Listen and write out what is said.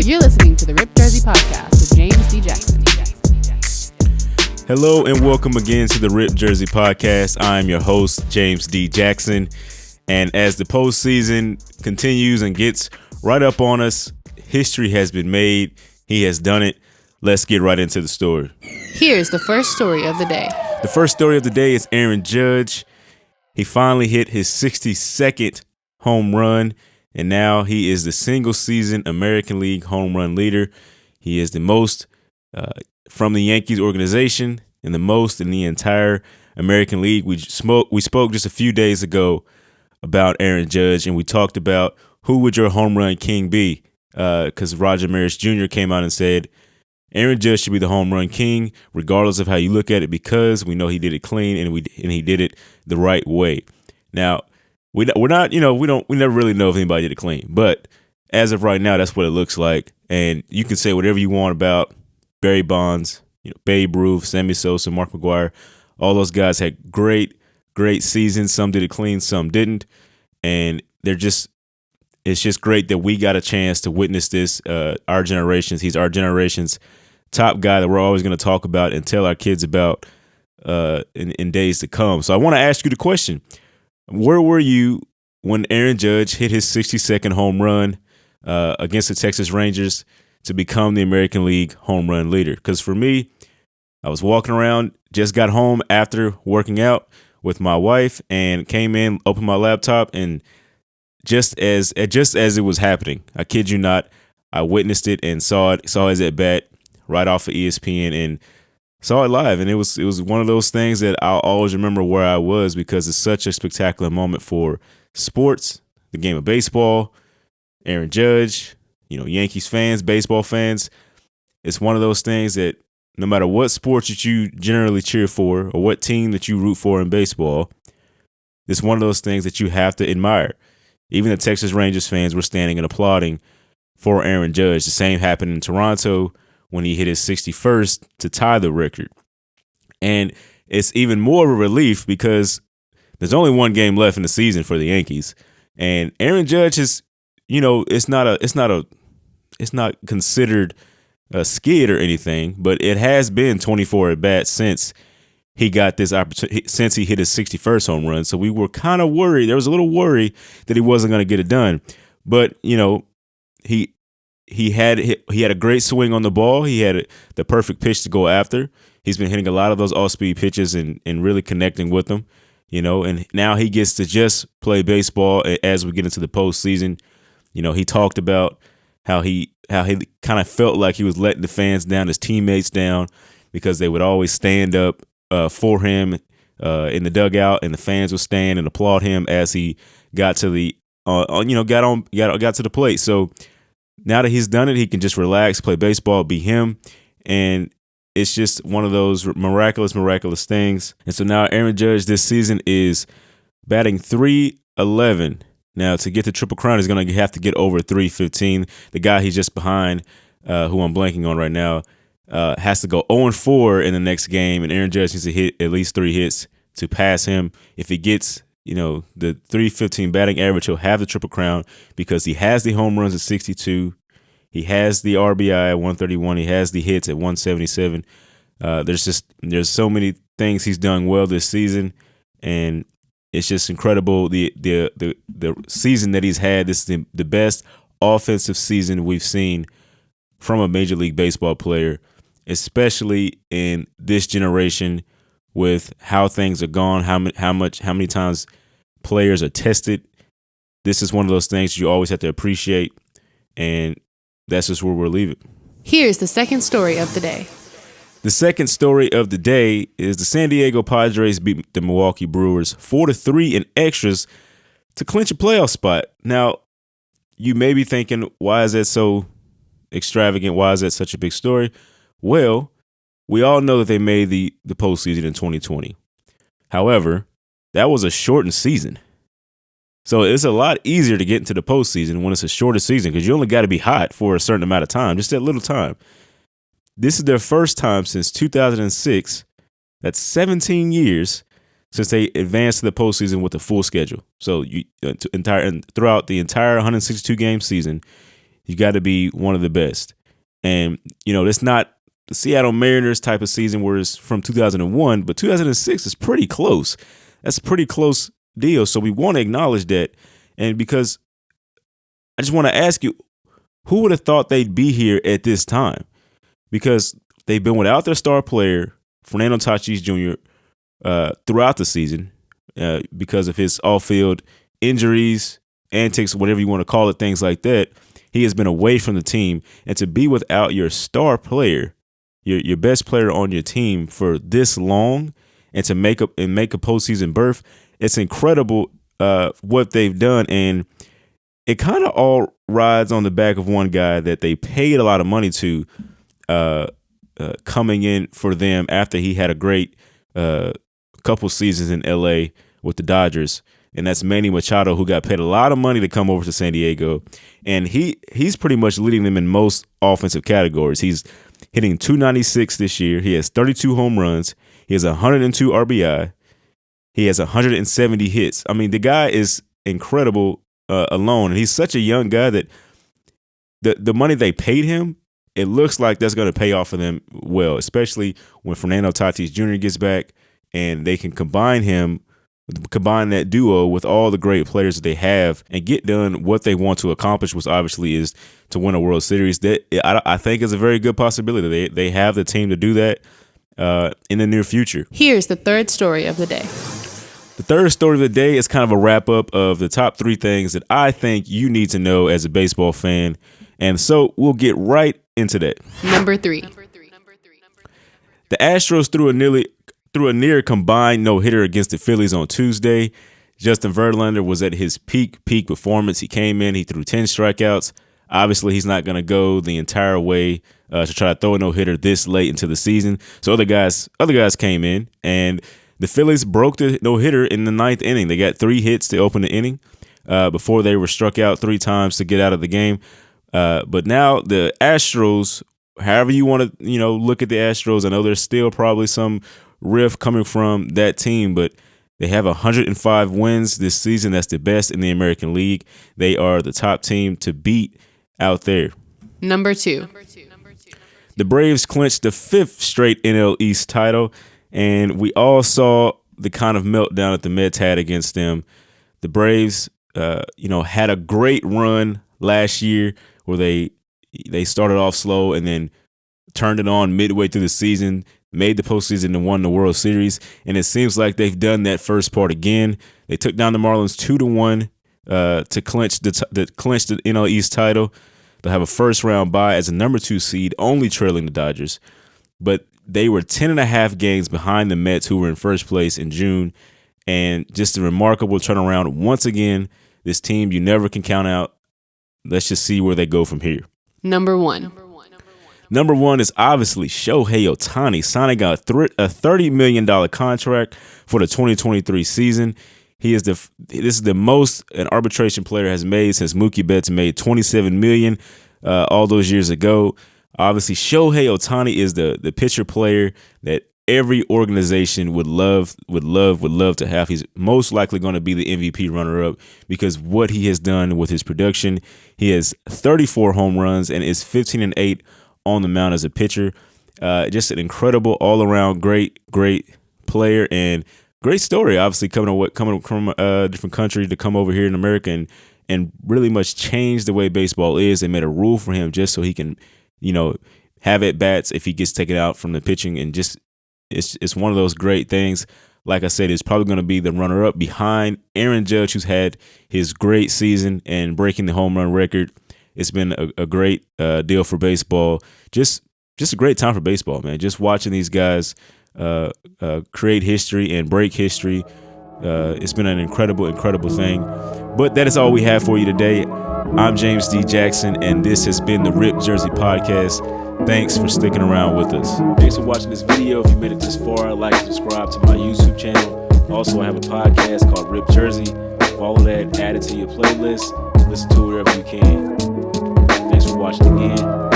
You're listening to the Rip Jersey Podcast with James D. Jackson. Hello and welcome again to the Rip Jersey Podcast. I'm your host, James D. Jackson. And as the postseason continues and gets right up on us, history has been made. He has done it. Let's get right into the story. Here's the first story of the day. The first story of the day is Aaron Judge. He finally hit his 62nd home run, and now he is the single-season American League home run leader. He is the most from the Yankees organization and the most in the entire American League. We spoke just a few days ago about Aaron Judge, and we talked about who would your home run king be, because Roger Maris Jr. came out and said Aaron Judge should be the home run king, regardless of how you look at it, because we know he did it clean and he did it the right way. Now, we're not, we never really know if anybody did it clean, but as of right now, that's what it looks like. And you can say whatever you want about Barry Bonds, Babe Ruth, Sammy Sosa, Mark McGwire. All those guys had great seasons. Some did it clean, some didn't, and it's just great that we got a chance to witness this. He's our generation's top guy that we're always going to talk about and tell our kids about in days to come. So I want to ask you the question: where were you when Aaron Judge hit his 62nd home run against the Texas Rangers to become the American League home run leader? Because for me, I was walking around, just got home after working out with my wife, and came in, opened my laptop, and just as it was happening, I kid you not, I witnessed it and saw his at bat right off of ESPN and saw it live. And it was one of those things that I'll always remember where I was, because it's such a spectacular moment for sports, the game of baseball, Aaron Judge, Yankees fans, baseball fans. It's one of those things that no matter what sports that you generally cheer for or what team that you root for in baseball, it's one of those things that you have to admire. Even the Texas Rangers fans were standing and applauding for Aaron Judge. The same happened in Toronto when he hit his 61st to tie the record. And it's even more of a relief because there's only one game left in the season for the Yankees. And Aaron Judge is, it's not considered a skid or anything, but it has been 24 at bats since he got this opportunity, since he hit his 61st home run. So we were kind of worried. There was a little worry that he wasn't going to get it done. But, he had a great swing on the ball. He had the perfect pitch to go after. He's been hitting a lot of those off-speed pitches and really connecting with them, and now he gets to just play baseball as we get into the postseason. He talked about how he kind of felt like he was letting the fans down, his teammates down, because they would always stand up for him in the dugout, and the fans would stand and applaud him as he got to the got to the plate. So now that he's done it, he can just relax, play baseball, be him, and it's just one of those miraculous things. And so now Aaron Judge this season is batting .311. Now to get the Triple Crown, he's going to have to get over .315. The guy he's just behind, who I'm blanking on right now, has to go 0-4 in the next game, and Aaron Judge needs to hit at least 3 hits to pass him. If he gets, the .315 batting average, he'll have the Triple Crown because he has the home runs at 62, he has the RBI at 131, he has the hits at 177. There's so many things he's done well this season, and it's just incredible the season that he's had. This is the best offensive season we've seen from a Major League Baseball player, especially in this generation with how things are gone, how many times players are tested. This is one of those things you always have to appreciate, and that's just where we'll leave it. Here's the second story of the day. The second story of the day is the San Diego Padres beat the Milwaukee Brewers 4-3 in extras to clinch a playoff spot. Now, you may be thinking, why is that so extravagant? Why is that such a big story? Well, we all know that they made the postseason in 2020. However, that was a shortened season. So it's a lot easier to get into the postseason when it's a shorter season, because you only got to be hot for a certain amount of time, just that little time. This is their first time since 2006. That's 17 years since they advanced to the postseason with a full schedule. So throughout the entire 162 game season, You got to be one of the best. And, it's not the Seattle Mariners type of season where it's from 2001, but 2006 is pretty close. That's a pretty close deal. So we want to acknowledge that. And because I just want to ask you, who would have thought they'd be here at this time? Because they've been without their star player, Fernando Tatis Jr., throughout the season because of his off-field injuries, antics, whatever you want to call it, things like that. He has been away from the team. And to be without your star player, your best player on your team for this long, and to make a postseason berth, it's incredible what they've done. And it kind of all rides on the back of one guy that they paid a lot of money to coming in for them after he had a great couple seasons in L.A. with the Dodgers. And that's Manny Machado, who got paid a lot of money to come over to San Diego. And he's pretty much leading them in most offensive categories. He's hitting .296 this year. He has 32 home runs. He has 102 RBI. He has 170 hits. I mean, the guy is incredible alone. And he's such a young guy that the money they paid him, it looks like that's going to pay off for them well, especially when Fernando Tatis Jr. gets back and they can combine that duo with all the great players that they have and get done what they want to accomplish, which obviously is to win a World Series. That I think is a very good possibility. They have the team to do that in the near future. Here's the third story of the day. The third story of the day is kind of a wrap-up of the top 3 things that I think you need to know as a baseball fan. And so we'll get right into that. Number 3. The Astros threw a near combined no-hitter against the Phillies on Tuesday. Justin Verlander was at his peak performance. He came in, he threw 10 strikeouts. Obviously, he's not going to go the entire way to try to throw a no-hitter this late into the season. So other guys came in, and the Phillies broke the no-hitter in the 9th inning. They got 3 hits to open the inning before they were struck out 3 times to get out of the game. But now the Astros, however you want to look at the Astros, I know there's still probably some riff coming from that team, but they have 105 wins this season. That's the best in the American League. They are the top team to beat out there. Number 2. The Braves clinched the 5th straight NL East title, and we all saw the kind of meltdown that the Mets had against them. The Braves, had a great run last year where they started off slow and then turned it on midway through the season, made the postseason and won the World Series. And it seems like they've done that first part again. They took down the Marlins 2-1 to clinch the NL East title. They'll have a first-round bye as a number 2 seed, only trailing the Dodgers. But they were 10.5 games behind the Mets, who were in first place in June. And just a remarkable turnaround. Once again, this team you never can count out. Let's just see where they go from here. Number 1. Number 1 is obviously Shohei Otani signing a $30 million contract for the 2023 season. This is the most an arbitration player has made since Mookie Betts made $27 million all those years ago. Obviously, Shohei Otani is the pitcher player that every organization would love to have. He's most likely going to be the MVP runner-up because what he has done with his production. He has 34 home runs and is 15-8 on the mound as a pitcher. Just an incredible all-around great player and great story. Obviously, coming from a different country to come over here in America and really much change the way baseball is. They made a rule for him just so he can, have at bats if he gets taken out from the pitching, and just it's one of those great things. Like I said, it's probably going to be the runner-up behind Aaron Judge, who's had his great season and breaking the home run record. It's been a great deal for baseball. Just a great time for baseball, man. Just watching these guys create history and break history. It's been an incredible thing. But that is all we have for you today. I'm James D. Jackson, and this has been the Rip Jersey Podcast. Thanks for sticking around with us. Thanks for watching this video. If you made it this far, like and subscribe to my YouTube channel. Also, I have a podcast called Rip Jersey. Follow that, add it to your playlist. Listen to it wherever you can. Thanks for watching again.